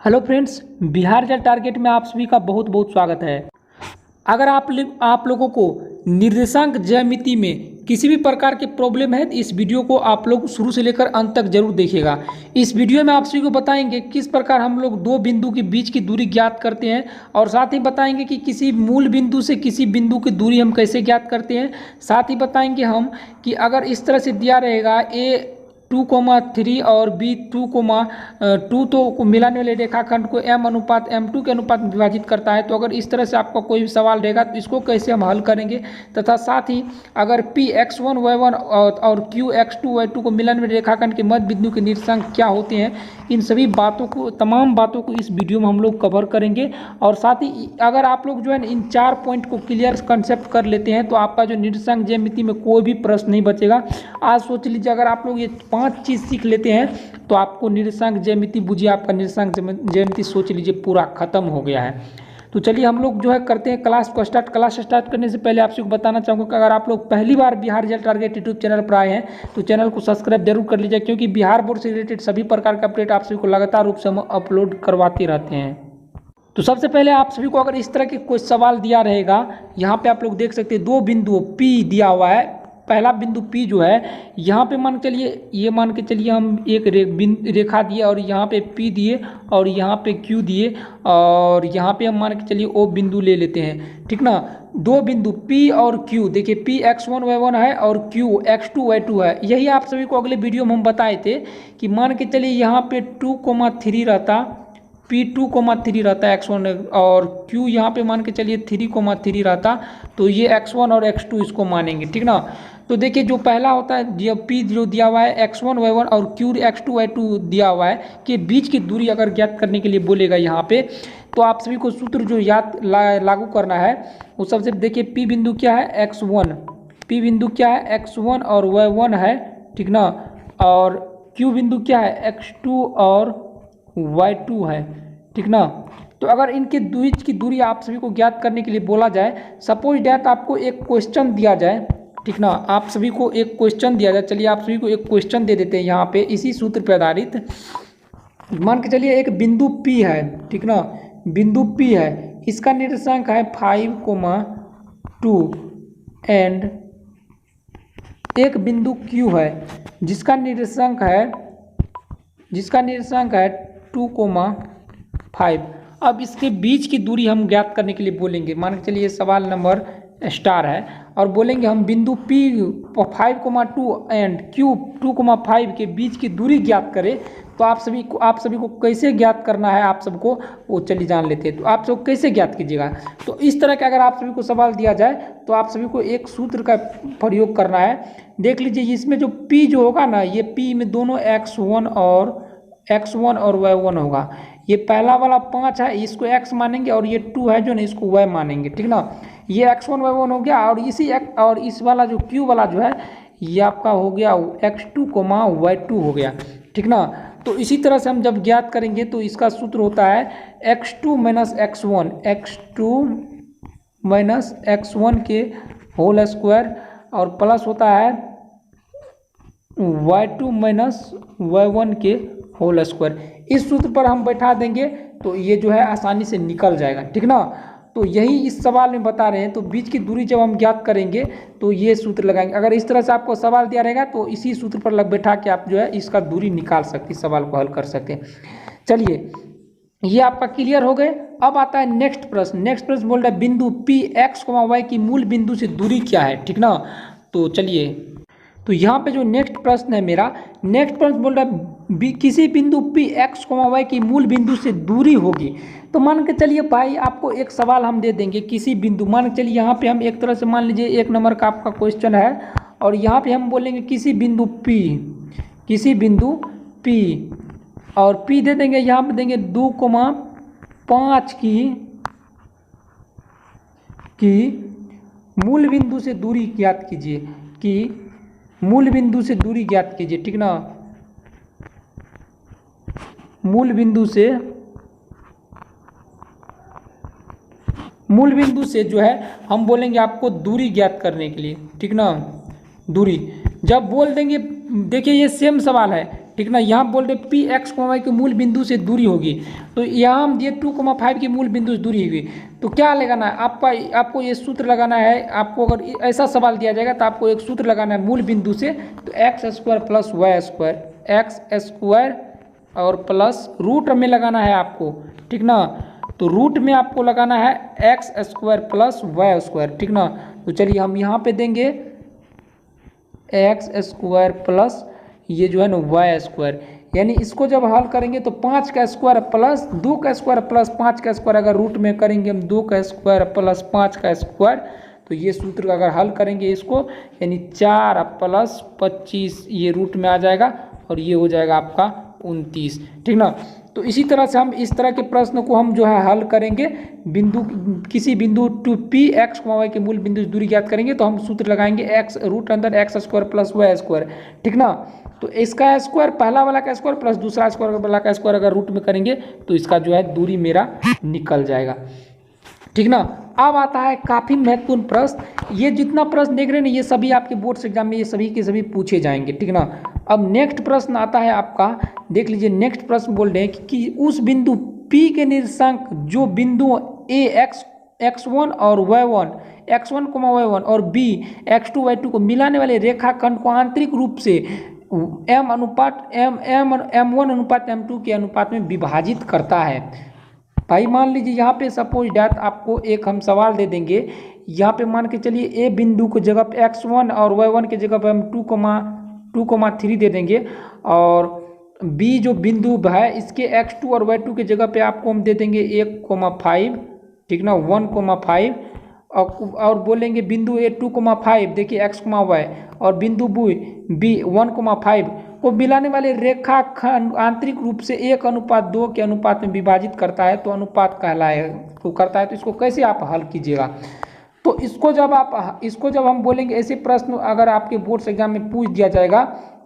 Hello friends, Bihar जल target में आप सभी का बहुत बहुत स्वागत है। अगर आप लोगों को निर्देशांक ज्यामिति में किसी भी प्रकार की प्रॉब्लम है तो इस वीडियो को आप लोग शुरू से लेकर अंत तक जरूर देखिएगा। इस वीडियो में आप सभी को बताएंगे किस प्रकार हम लोग दो बिंदु के बीच की दूरी ज्ञात करते हैं और साथ ही बताएंगे कि किसी मूल बिंदु से किसी बिंदु की दूरी हम कैसे ज्ञात करते हैं। साथ ही बताएंगे हम कि अगर इस तरह से दिया रहेगा ए 2,3 और बी 2,2 तो मिलाने वाले रेखाखंड को M/M2 के अनुपात में विभाजित करता है। तो अगर इस तरह से आपका कोई भी सवाल रहेगा तो इसको कैसे हम हल करेंगे, तथा साथ ही अगर P x1 y1 और Q x2 y2 को मिलाने वाले रेखाखंड के मध्य बिंदु के निर्देशांक क्या होते हैं, इन सभी बातों को तमाम बातों को इस वीडियो में हम लोग कवर करेंगे। और साथ ही अगर आप लोग जो है इन 4 पॉइंट को क्लियर कंसेप्ट कर लेते हैं तो आपका जो निर्देशांक ज्यामिति में कोई भी प्रश्न नहीं बचेगा। आज सोच लीजिए अगर आप लोग ये 5 चीज़ सीख लेते हैं तो आपको निर्देशांक ज्यामिति बुझिए, आपका निर्देशांक ज्यामिति सोच लीजिए पूरा खत्म हो गया है। तो चलिए हम लोग जो है करते हैं क्लास को स्टार्ट। क्लास स्टार्ट करने से पहले आपसे बताना चाहूँगा कि अगर आप लोग पहली बार बिहार जल टारगेट यूट्यूब चैनल पर आए हैं तो चैनल को सब्सक्राइब जरूर कर लीजिए, क्योंकि बिहार बोर्ड से रिलेटेड सभी प्रकार का अपडेट आप सभी को लगातार रूप से हम अपलोड करवाते रहते हैं। तो सबसे पहले आप सभी को अगर इस तरह के कोई सवाल दिया रहेगा, यहाँ पे आप लोग देख सकते हैं दो बिंदु P दिया हुआ है। पहला बिंदु P जो है यहाँ पे मान के चलिए, ये मान के चलिए हम एक रेखा दिए और यहाँ पे P दिए और यहाँ पे Q दिए और यहाँ पे हम मान के चलिए O बिंदु ले लेते हैं, ठीक ना। दो बिंदु P और Q, देखिए P x1 y1 है और Q x2 y2 है। यही आप सभी को अगले वीडियो में हम बताए थे कि मान के चलिए यहाँ पे 2,3 रहता, P 2,3 रहता है x1 और Q यहाँ पे मान के चलिए 3,3 रहता, तो ये x1 और x2 इसको मानेंगे, ठीक ना। तो देखिए जो पहला होता है जो P जो दिया हुआ है x1 y1 और Q x2 y2 दिया हुआ है कि बीच की दूरी अगर ज्ञात करने के लिए बोलेगा यहाँ पे, तो आप सभी को सूत्र जो याद लागू करना है वो सबसे देखिए P बिंदु क्या है x1, P बिंदु क्या है x1 और y1 है, ठीक ना। और Q बिंदु क्या है x2 और y2 है, ठीक ना। तो अगर इनके बीच की दूरी आप सभी को ज्ञात करने के लिए बोला जाए, सपोज डैट आपको एक क्वेश्चन दिया जाए, ठीक ना, आप सभी को एक क्वेश्चन दिया जाए। चलिए आप सभी को एक क्वेश्चन दे देते हैं यहाँ पे इसी सूत्र पर आधारित। मान के चलिए एक बिंदु P है, ठीक ना, बिंदु P है, इसका निर्देशांक है 5,2 एंड एक बिंदु Q है जिसका निर्देशांक है 2,5। अब इसके बीच की दूरी हम ज्ञात करने के लिए बोलेंगे। मान के चलिए सवाल नंबर स्टार है और बोलेंगे हम बिंदु P 5,2 एंड Q 2,5 के बीच की दूरी ज्ञात करें। तो आप सभी को कैसे ज्ञात करना है आप सबको वो चलिए जान लेते हैं। तो आप सब कैसे ज्ञात कीजिएगा, तो इस तरह का अगर आप सभी को सवाल दिया जाए तो आप सभी को एक सूत्र का प्रयोग करना है। देख लीजिए इसमें जो P जो होगा ना, ये P में दोनों x1 और y1 होगा। ये पहला वाला 5 है, इसको x मानेंगे और ये 2 है जो ना इसको y मानेंगे, ठीक ना। ये x1 y1 हो गया और इस वाला जो Q वाला जो है ये आपका हो गया x2, y2 हो गया, ठीक ना। तो इसी तरह से हम जब ज्ञात करेंगे तो इसका सूत्र होता है x2 x1 के होल स्क्वायर और प्लस होता है y2 y1 के होल स्क्वायर। इस सूत्र पर हम बैठा देंगे तो ये जो है आसानी से निकल जाएगा, ठीक ना। तो यही इस सवाल में बता रहे हैं। तो बीच की दूरी जब हम ज्ञात करेंगे तो ये सूत्र लगाएंगे। अगर इस तरह से आपको सवाल दिया रहेगा तो इसी सूत्र पर बैठा के आप जो है इसका दूरी निकाल सकते, सवाल को हल कर सकते हैं। चलिए ये आपका क्लियर हो गए। अब आता है नेक्स्ट प्रश्न। नेक्स्ट प्रश्न बोल रहा है बिंदु P x, y की मूल बिंदु से दूरी क्या है, ठीक ना। तो चलिए, तो यहाँ पे जो नेक्स्ट प्रश्न है मेरा, नेक्स्ट प्रश्न बोल रहा है किसी बिंदु P x, y की मूल बिंदु से दूरी होगी। तो मान के चलिए भाई आपको एक सवाल हम दे देंगे किसी बिंदु, मान के चलिए यहाँ पे हम एक तरह से मान लीजिए 1 नंबर का आपका क्वेश्चन है और यहाँ पे हम बोलेंगे किसी बिंदु P और P दे देंगे, यहाँ पे देंगे 2,5 की मूल बिंदु से दूरी ज्ञात कीजिए, कि मूल बिंदु से दूरी ज्ञात कीजिए, ठीक ना। मूल बिंदु से जो है हम बोलेंगे आपको दूरी ज्ञात करने के लिए, ठीक ना। दूरी जब बोल देंगे, देखिए ये सेम सवाल है, ठीक ना। यहाँ बोल रहे पी एक्स वाई के मूल बिंदु से दूरी होगी, तो यहाँ हम दिए 2,5 की मूल बिंदु से दूरी होगी। तो क्या लगाना है आपको ये सूत्र लगाना है। आपको अगर ऐसा सवाल दिया जाएगा तो आपको एक सूत्र लगाना है मूल बिंदु से, तो x square plus y square, x square और प्लस रूट में लगाना है आपको, ठीक ना। तो रूट में आपको लगाना है x square plus y square, ठीक ना। तो चलिए हम यहाँ पे देंगे एक्स स्क्वायर प्लस ये जो है ना वाई स्क्वायर, यानी इसको जब हल करेंगे तो 5 का स्क्वायर प्लस 2 का स्क्वायर प्लस 5 का स्क्वायर, अगर रूट में करेंगे हम 2 का स्क्वायर प्लस 5 का स्क्वायर, तो ये सूत्र अगर हल करेंगे इसको, यानी 4 प्लस 25 ये रूट में आ जाएगा और ये हो जाएगा आपका 29, ठीक ना। तो इसी तरह से हम इस तरह के प्रश्न को हम जो है हल करेंगे। किसी बिंदु टू पी एक्स वाई के मूल बिंदु से दूरी ज्ञात करेंगे तो हम सूत्र लगाएंगे एक्स रूट अंदर x square plus y square, ठीक ना। तो इसका स्क्वायर पहला वाला का स्क्वायर प्लस दूसरा स्क्वायर वाला का स्क्वायर अगर रूट में करेंगे तो इसका जो है दूरी मेरा निकल जाएगा, ठीक ना। अब आता है काफ़ी महत्वपूर्ण प्रश्न। ये जितना प्रश्न देख रहे हैं ना, ये सभी आपके बोर्ड्स एग्जाम में ये सभी के सभी पूछे जाएंगे, ठीक ना। अब नेक्स्ट प्रश्न आता है आपका, देख लीजिए। नेक्स्ट प्रश्न बोल रहे हैं कि उस बिंदु P के निर्देशांक जो बिंदु A x1 और y1 x1, y1 और B x2, y2 को मिलाने वाले रेखाखंड को आंतरिक रूप से m1 अनुपात m2 के अनुपात में विभाजित करता है। भाई मान लीजिए यहाँ पे सपोज डैट आपको एक हम सवाल दे देंगे। यहाँ पे मान के चलिए ए बिंदु को जगह पे x1 और y1 की जगह पे हम 2,3 दे देंगे, और बी जो बिंदु है इसके x2 और y2 की जगह पे आपको हम दे देंगे 1,5, ठीक ना, 1,5, और बोलेंगे बिंदु ए 2,5 देखिए x, y, और बिंदु बी 1,5 को मिलाने वाले रेखाखंड आंतरिक रूप से 1:2 के अनुपात में विभाजित करता है, तो अनुपात कहलाए तो करता है। तो इसको कैसे आप हल कीजिएगा? तो इसको जब हम बोलेंगे, ऐसे प्रश्न अगर आपके बोर्ड्स एग्जाम में पूछ दिया जाएगा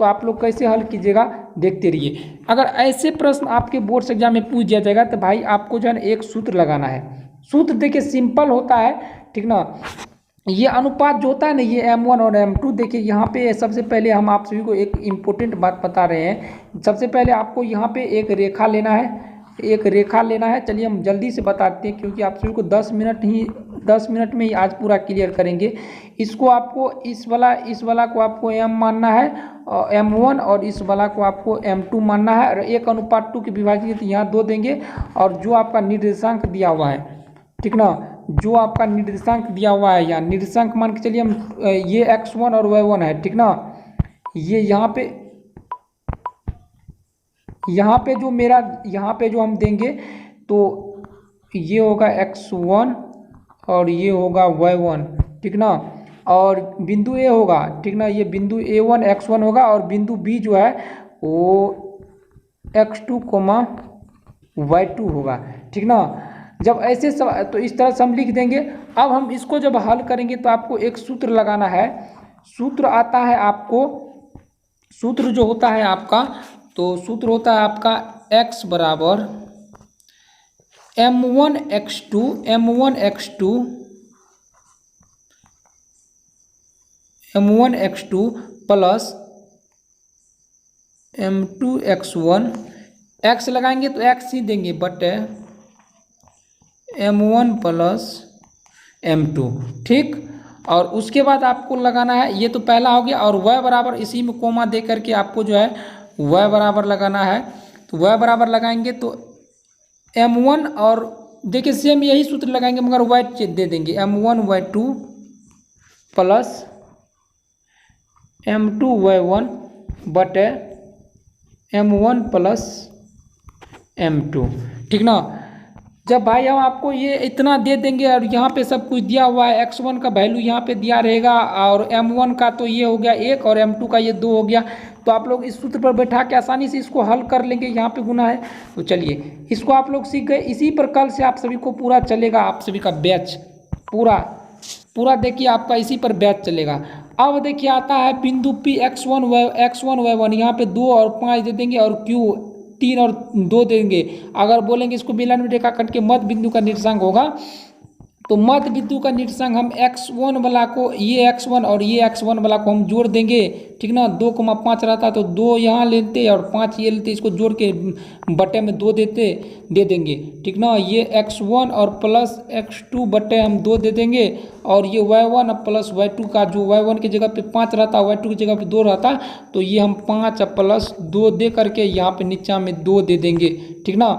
तो आप लोग कैसे हल कीजिएगा, देखते रहिए। अगर ऐसे प्रश्न आपके बोर्ड्स एग्जाम में पूछ दिया जाएगा तो भाई आपको जो है ना एक सूत्र लगाना है। सूत्र देखिए सिंपल होता है, ठीक ना। ये अनुपात जो होता है ना, ये m1 और m2, देखिए यहाँ पे सबसे पहले हम आप सभी को एक इम्पोर्टेंट बात बता रहे हैं। सबसे पहले आपको यहाँ पे एक रेखा लेना है, चलिए हम जल्दी से बताते हैं क्योंकि आप सभी को 10 मिनट में ही आज पूरा क्लियर करेंगे। इसको आपको इस वाला को आपको m मानना है, और m1, और इस वाला को आपको m2 मानना है, और 1:2 की विभाजित यहाँ 2 देंगे, और जो आपका निर्देशांक दिया हुआ है, ठीक ना, जो आपका निर्देशांक दिया हुआ है, या निर्देशांक मान के चलिए हम ये x1 और y1 है, ठीक ना। ये यहाँ पे जो मेरा यहाँ पे जो हम देंगे तो ये होगा x1 और ये होगा y1, ठीक ना, और बिंदु A होगा, ठीक ना, ये बिंदु A1 x1 होगा, और बिंदु B जो है वो x2, y2 होगा, ठीक ना। जब ऐसे तो इस तरह से हम लिख देंगे। अब हम इसको जब हल करेंगे तो आपको एक सूत्र लगाना है। सूत्र आता है आपको, सूत्र जो होता है आपका, तो सूत्र होता है आपका x बराबर m1x2 प्लस m2x1, x लगाएंगे तो x ही देंगे, बट m1 प्लस m2, ठीक। और उसके बाद आपको लगाना है, ये तो पहला हो गया, और y बराबर इसी में कोमा दे करके आपको जो है y बराबर लगाना है। तो y बराबर लगाएंगे तो m1, और देखिए सेम यही सूत्र लगाएंगे मगर y दे देंगे, m1 y2 plus m2 y1 but m1 plus m2, ठीक ना। जब भाई हम आपको ये इतना दे देंगे और यहाँ पे सब कुछ दिया हुआ है, x1 का वैल्यू यहाँ पे दिया रहेगा, और m1 का तो ये हो गया 1 और m2 का ये 2 हो गया, तो आप लोग इस सूत्र पर बैठा के आसानी से इसको हल कर लेंगे। यहाँ पे गुना है, तो चलिए इसको आप लोग सीख गए। इसी पर कल से आप सभी को पूरा चलेगा, आप सभी का बैच पूरा देखिए आपका इसी पर बैच चलेगा। अब देखिए आता है बिंदु P x1 y1, यहाँ पे 2 और 5 दे देंगे, और Q 3 और 2 देंगे। अगर बोलेंगे इसको मिलान में रेखाखंड के मध्य बिंदु का निर्देशांक होगा तो मध्य बिंदु का निर्देशांक हम x1 वाला को, ये x1 और ये x1 वाला को हम जोड़ देंगे, ठीक ना। 2,5 रहता तो 2 यहाँ लेते और 5 ये लेते, इसको जोड़ के बटे में 2 दे देंगे, ठीक ना। ये x1 और प्लस x2 बटे हम 2 दे देंगे, और ये y1 प्लस y2 का, जो y1 की जगह पे 5 रहता, y2 की जगह पे 2 रहता, तो ये हम 5 प्लस 2 दे करके यहाँ पे नीचा में 2 दे देंगे, ठीक ना।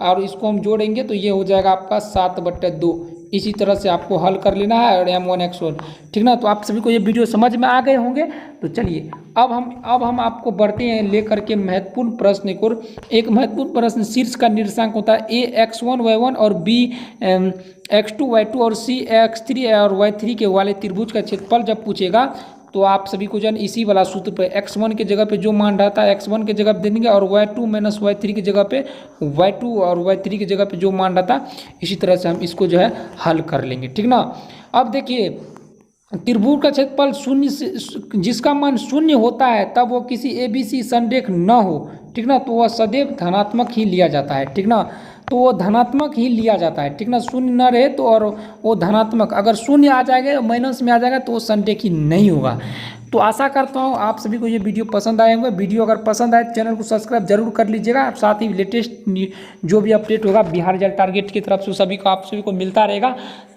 और इसको हम जोड़ेंगे तो ये हो जाएगा आपका 7/2। इसी तरह से आपको हल कर लेना है, और m1 x1, ठीक ना। तो आप सभी को ये वीडियो समझ में आ गए होंगे। तो चलिए अब हम आपको बढ़ते हैं लेकर के महत्वपूर्ण प्रश्न की ओर। एक महत्वपूर्ण प्रश्न, शीर्ष का निर्देशांक होता है a x1 y1 और b x2 y2 और c x3 और y3 के वाले त्रिभुज का क्षेत्रफल जब पूछेगा, तो आप सभी को जन इसी वाला सूत्र पे x1 की जगह पे जो मान रहता है x1 की जगह पे दे देंगे, और y2 माइनस y3 की जगह पे y2 और y3 की जगह पे जो मान रहता है, इसी तरह से हम इसको जो है हल कर लेंगे, ठीक ना। अब देखिए, त्रिभुज का क्षेत्रफल शून्य से, जिसका मान शून्य होता है तब वो किसी ABC संरेख न हो, ठीक ना, तो वह सदैव धनात्मक ही लिया जाता है, ठीक ना। तो वो धनात्मक ही लिया जाता है, ठीक ना। शून्य न रहे तो, और वो धनात्मक, अगर शून्य आ जाएगा माइनस में आ जाएगा तो वो संरेख ही नहीं होगा। तो आशा करता हूँ आप सभी को ये वीडियो पसंद आए होंगे। वीडियो अगर पसंद आए चैनल को सब्सक्राइब जरूर कर लीजिएगा, साथ ही लेटेस्ट जो भी अपडेट होगा बिहार रिजल्ट टारगेट की तरफ से सभी को, आप सभी को मिलता रहेगा।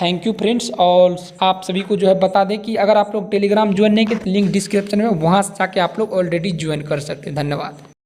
Thank you friends. और आप सभी को जो है बता दें कि अगर आप लोग टेलीग्राम ज्वाइन नहीं किए तो लिंक डिस्क्रिप्शन में, वहाँ से जाके आप लोग ऑलरेडी ज्वाइन कर सकते हैं। धन्यवाद।